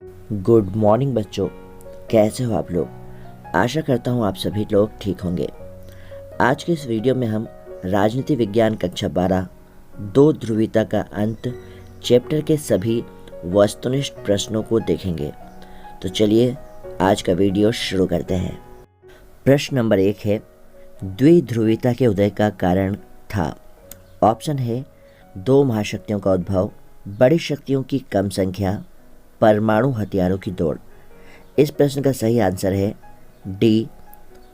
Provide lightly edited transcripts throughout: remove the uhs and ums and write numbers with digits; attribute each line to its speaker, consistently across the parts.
Speaker 1: Good morning बच्चों, कैसे हो आप लोग। आशा करता हूँ आप सभी लोग ठीक होंगे। आज के इस वीडियो में हम राजनीति विज्ञान कक्षा 12 दो ध्रुवीयता का अंत चैप्टर के सभी वस्तुनिष्ठ प्रश्नों को देखेंगे। तो चलिए आज का वीडियो शुरू करते हैं। प्रश्न नंबर 1 है, द्विध्रुवीयता के उदय का कारण था। ऑप्शन है दो महाशक्तियों का उद्भव, बड़ी शक्तियों की कम संख्या, परमाणु हथियारों की दौड़। इस प्रश्न का सही आंसर है डी,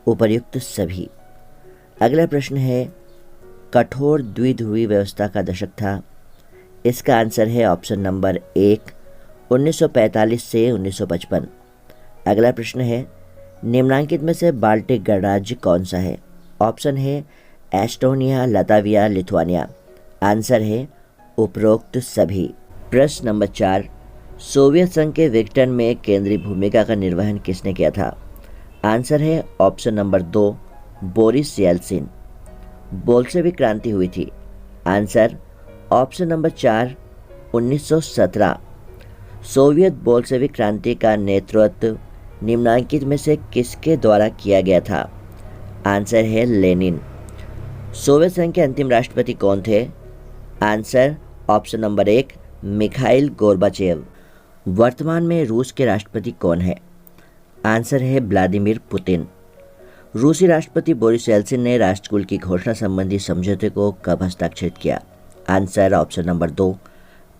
Speaker 1: उपर्युक्त सभी। अगला प्रश्न है, कठोर द्विध्रुवी व्यवस्था का दशक था। इसका आंसर है ऑप्शन नंबर 1, 1945 से 1955। अगला प्रश्न है, निम्नलिखित में से बाल्टिक गणराज्य कौन सा है। ऑप्शन है एस्टोनिया, लताविया, लिथुआनिया। आंसर है उपरोक्त सभी। प्रश्न नंबर 4, सोवियत संघ के विघटन में केंद्रीय भूमिका का निर्वहन किसने किया था। आंसर है option number 2, Boris Yeltsin. Bolshevik क्रांति हुई थी। Answer option number 4, 1917। Soviet Bolshevik क्रांति का नेतृत्व निम्नलिखित में से किसके द्वारा किया गया था। आंसर है लेनिन। सोवियत संघ के अंतिम राष्ट्रपति कौन थे। Answer option number 1, Mikhail Gorbachev. वर्तमान में रूस के राष्ट्रपति कौन है। आंसर है व्लादिमीर पुतिन। रूसी राष्ट्रपति बोरिस येल्सिन ने राष्ट्रकुल की घोषणा संबंधी समझौते को कब हस्ताक्षरित किया। आंसर ऑप्शन नंबर 2,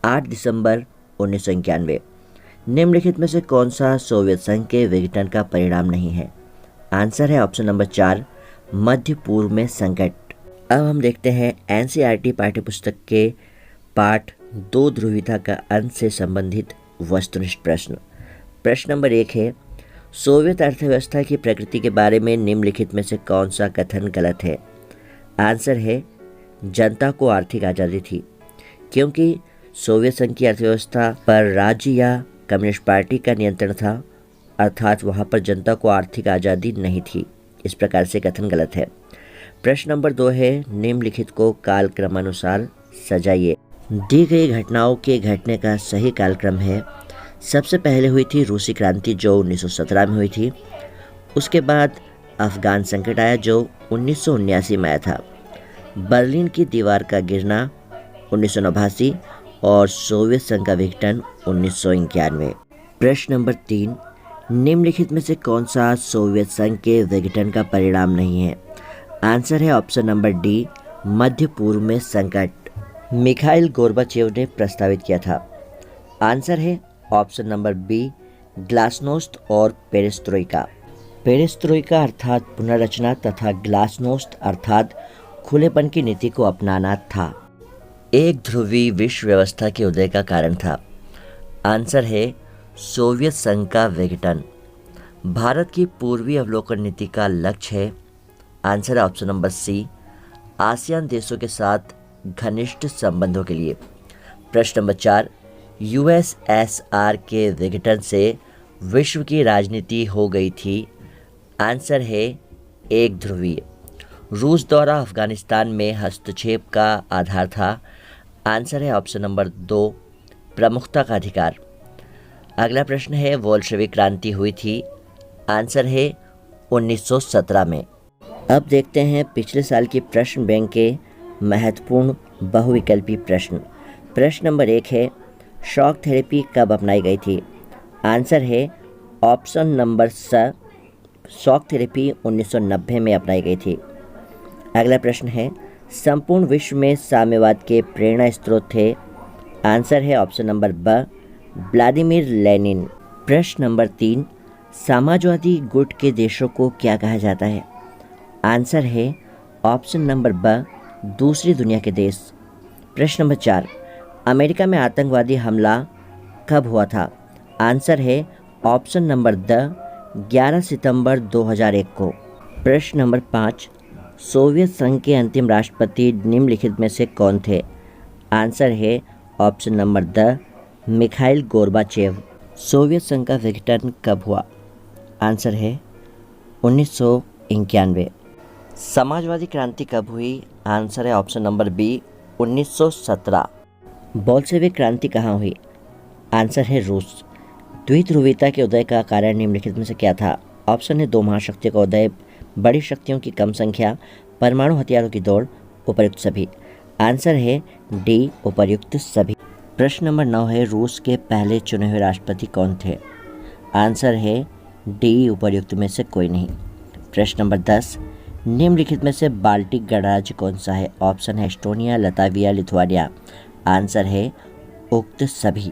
Speaker 1: 8 दिसंबर 1991। निम्नलिखित में से कौन सा सोवियत संघ के विघटन का परिणाम नहीं है। आंसर है ऑप्शन नंबर 4, मध्य पूर्व में संकट। अब हम देखते हैं एनसीईआरटी पाठ्यपुस्तक के पाठ दो ध्रुवीयता का अंत से संबंधित वस्तुनिष्ठ प्रश्न। प्रश्न नंबर 1 है, सोवियत अर्थव्यवस्था की प्रकृति के बारे में निम्नलिखित में से कौन सा कथन गलत है। आंसर है जनता को आर्थिक आज़ादी थी, क्योंकि सोवियत संघ की अर्थव्यवस्था पर राज्य या कम्युनिस्ट पार्टी का नियंत्रण था, अर्थात वहाँ पर जनता को आर्थिक आज़ादी नहीं थी। इस प्रकार से कथन गलत है। प्रश्न नंबर 2 है, निम्नलिखित को कालक्रमानुसार सजाइए। दी गई घटनाओं के घटने का सही कालक्रम है, सबसे पहले हुई थी रूसी क्रांति जो 1917 में हुई थी। उसके बाद अफगान संकट आया जो 1979 में आया था। बर्लिन की दीवार का गिरना 1989 और सोवियत संघ का विघटन 1991। प्रश्न नंबर 3, निम्नलिखित में से कौन सा सोवियत संघ के विघटन का परिणाम नहीं है। आंसर है ऑप्शन नंबर डी, मध्य पूर्व में संकट। मिखाइल गोर्बाचेव ने प्रस्तावित किया था। आंसर है ऑप्शन नंबर बी, ग्लासनोस्ट और पेरेस्ट्रोइका। पेरेस्ट्रोइका अर्थात पुनर्रचना तथा ग्लासनोस्ट अर्थात खुलेपन की नीति को अपनाना था। एक ध्रुवी विश्व व्यवस्था के उदय का कारण था। आंसर है सोवियत संघ का विघटन। भारत की पूर्वी अवलोकन नीति का लक्ष्य है। आंसर है ऑप्शन नंबर सी, आसियान देशों के साथ घनिष्ठ संबंधों के लिए। प्रश्न नंबर 4, यूएसएसआर के विघटन से विश्व की राजनीति हो गई थी। आंसर है एक ध्रुवीय। रूस द्वारा अफगानिस्तान में हस्तक्षेप का आधार था। आंसर है ऑप्शन नंबर 2, प्रमुखता का अधिकार। अगला प्रश्न है, बोल्शेविक क्रांति हुई थी। आंसर है 1917 में। अब देखते हैं पिछले साल की प्रश्न बैंक के महत्वपूर्ण बहुविकल्पी प्रश्न। प्रश्न नंबर 1 है, शॉक थेरेपी कब अपनाई गई थी। आंसर है ऑप्शन नंबर स, शॉक थेरेपी 1990 में अपनाई गई थी। अगला प्रश्न है, संपूर्ण विश्व में साम्यवाद के प्रेरणा स्रोत थे। आंसर है ऑप्शन नंबर ब, व्लादिमीर लेनिन। प्रश्न नंबर 3, समाजवादी गुट के देशों को क्या कहा जाता है। आंसर है ऑप्शन नंबर ब, दूसरी दुनिया के देश। प्रश्न नंबर 4, अमेरिका में आतंकवादी हमला कब हुआ था। आंसर है ऑप्शन नंबर द, 11 सितंबर 2001 को। प्रश्न नंबर 5, सोवियत संघ के अंतिम राष्ट्रपति निम्नलिखित में से कौन थे। आंसर है option number the, Mikhail Gorbachev. Soviet संघ का विघटन कब हुआ। आंसर है 1991। समाजवादी क्रांति कब हुई। आंसर है ऑप्शन नंबर बी, 1917। बोल्शेविक क्रांति कहाँ हुई। आंसर है रूस। द्विध्रुवीयता के उदय का कारण निम्नलिखित में से क्या था? ऑप्शन है 2 महाशक्तियों का उदय, बड़ी शक्तियों की कम संख्या, परमाणु हथियारों की दौड़, उपर्युक्त सभी। आंसर है डी, उपर्युक्त सभी। प्रश्न नंबर 9 है, रूस के पहले चुने हुए राष्ट्रपति कौन थे? आंसर है डी, उपर्युक्त में से कोई नहीं। प्रश्न नंबर 10, निम्नलिखित में से बाल्टिक गणराज्य कौन सा है? ऑप्शन है एस्टोनिया, लताविया, लिथुआनिया। आंसर है उक्त सभी।